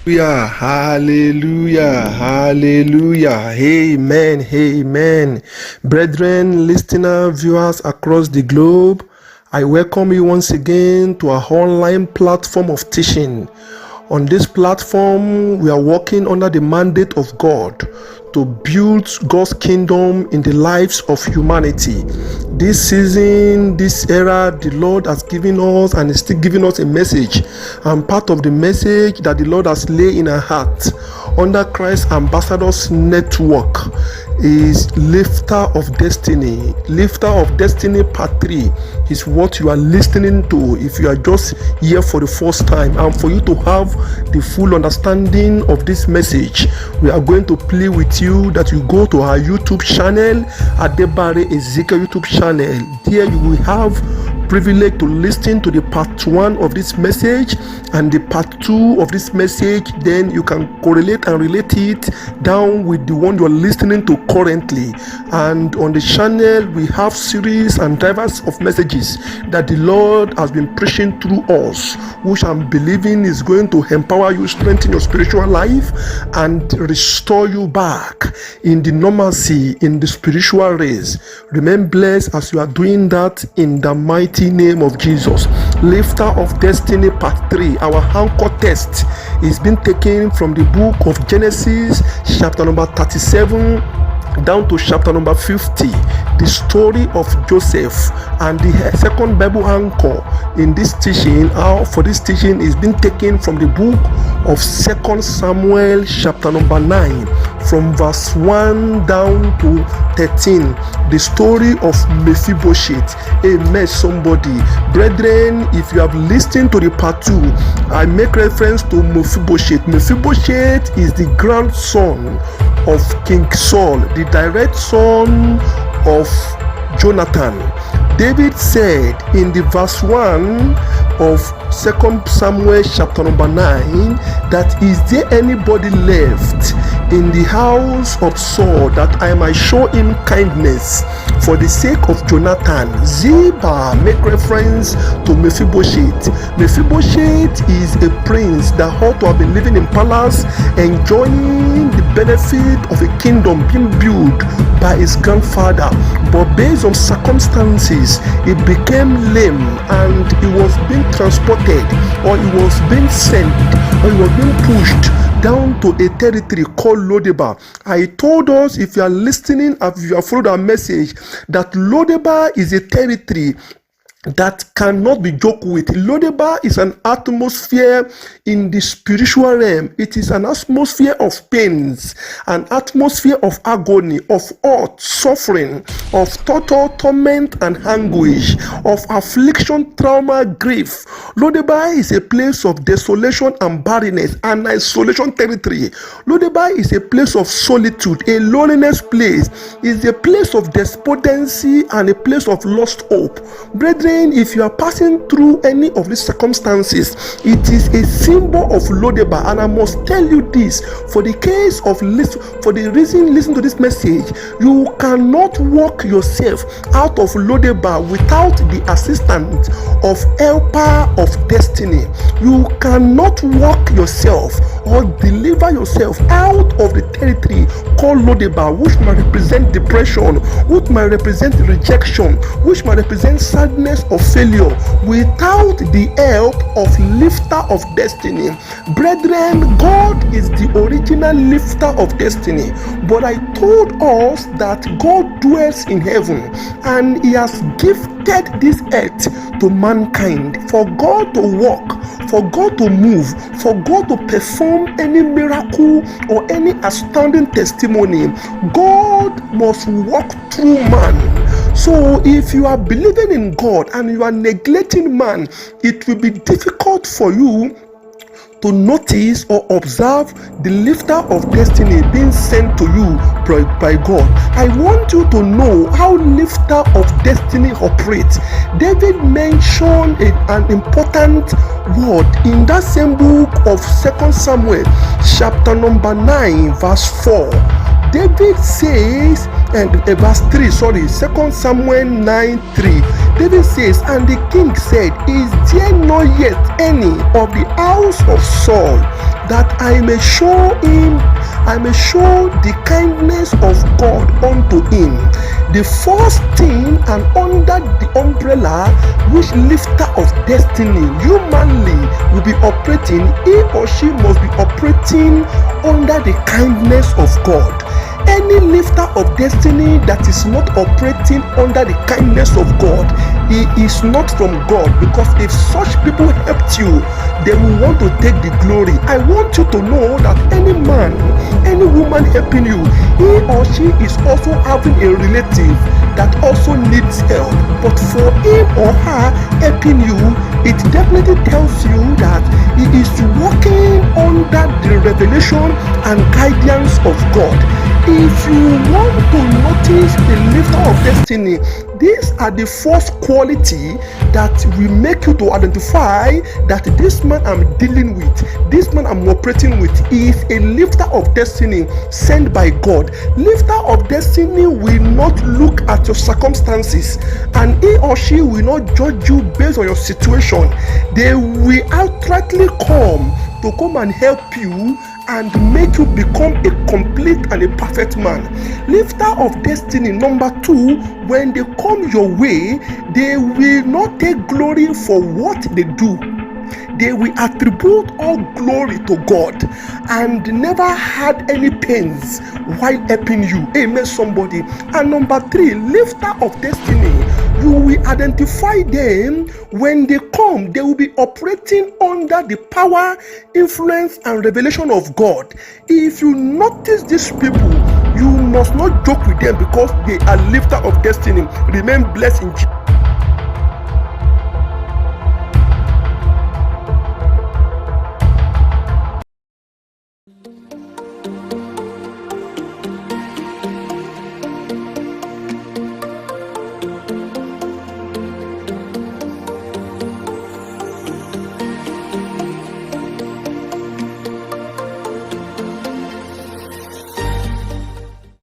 Hallelujah, hallelujah, hallelujah, amen, amen. Brethren, listener, viewers across the globe, I welcome you once again to our online platform of teaching. On this platform, we are working under the mandate of God to build God's kingdom in the lives of humanity. This season, this era, the Lord has given us and is still giving us a message. And part of the message that the Lord has laid in our heart under Christ Ambassadors Network is Lifter of Destiny. Lifter of Destiny Part 3 is what you are listening to if you are just here for the first time. And for you to have the full understanding of this message, we are going to play with you that you go to our YouTube channel, Adebare Ezekiel YouTube channel. There you will have privilege to listen to the part 1 of this message and the part 2 of this message. Then you can correlate and relate it down with the one you're listening to currently. And on the channel we have series and diverse of messages that the Lord has been preaching through us, which I'm believing is going to empower you, strengthen your spiritual life, and restore you back in the normalcy in the spiritual race. Remain blessed as you are doing that in the mighty name of Jesus. Lifter of Destiny Part 3, our anchor text is being taken from the book of Genesis chapter number 37 down to chapter number 50, the story of Joseph. And the second Bible anchor in this teaching, for this teaching, is being taken from the book of 2 Samuel chapter number 9, from verse 1 down to 13, the story of Mephibosheth. Amen, somebody. Brethren, if you have listened to the part 2, I make reference to Mephibosheth. Mephibosheth is the grandson of King Saul, the direct son of Jonathan. David said in the verse 1 of 2 Samuel chapter number 9 that, is there anybody left in the house of Saul that I might show him kindness for the sake of Jonathan? Ziba make reference to Mephibosheth. Mephibosheth is a prince that ought to have been living in palace, enjoying the benefit of a kingdom being built by his grandfather. But based on circumstances, he became lame and he was being transported, or he was being sent, or he was being pushed down to a territory called Lodebar. I told us, if you are listening, if you have followed our message, that Lodebar is a territory that cannot be joked with. Lodebar is an atmosphere in the spiritual realm. It is an atmosphere of pains, an atmosphere of agony, of hurt, suffering, of total torment and anguish, of affliction, trauma, grief. Lodebar is a place of desolation and barrenness, an isolation territory. Lodebar is a place of solitude, a loneliness place. It's a place of despondency and a place of lost hope. Brethren, if you are passing through any of these circumstances, it is a symbol of Lodebar. And I must tell you this, for the case of for the reason, listen to this message, you cannot walk yourself out of Lodebar without the assistance of helper of destiny. You cannot walk yourself or deliver yourself out of the territory called Lodebar, which might represent depression, which might represent rejection, which might represent sadness of failure, without the help of Lifter of Destiny. Brethren, God is the original Lifter of Destiny, but I told us that God dwells in heaven and he has gifted this earth to mankind for God to walk, for God to move, for God to perform any miracle or any astounding testimony. God must walk through man. So if you are believing in God and you are neglecting man, it will be difficult for you to notice or observe the Lifter of Destiny being sent to you by God. I want you to know how Lifter of Destiny operates. David mentioned an important word in that same book of 2 Samuel chapter number 9 verse 4. David says, and verse 3, 2 Samuel 9:3. David says, and the king said, is there not yet any of the house of Saul that I may show the kindness of God unto him. The first thing, and under the umbrella which lifter of destiny humanly will be operating, he or she must be operating under the kindness of God. Any lifter of destiny that is not operating under the kindness of God, he is not from God, because if such people helped you, they will want to take the glory. I want you to know that any man, any woman helping you, he or she is also having a relative that also needs help. But for him or her helping you, it definitely tells you that he is working under the revelation and guidance of God. If you want to notice the lifter of destiny, these are the first quality that will make you to identify that this man I'm dealing with, this man I'm operating with, is a lifter of destiny sent by God. Lifter of destiny will not look at your circumstances, and he or she will not judge you based on your situation. They will outrightly come and help you and make you become a complete and a perfect man. Lifter of destiny number 2, when they come your way, they will not take glory for what they do. They will attribute all glory to God and never had any pains while helping you. Amen, somebody. And number 3, lifter of destiny, you will identify them when they come. They will be operating under the power, influence, and revelation of God. If you notice these people, you must not joke with them, because they are lifter of destiny. Remain blessed in Jesus.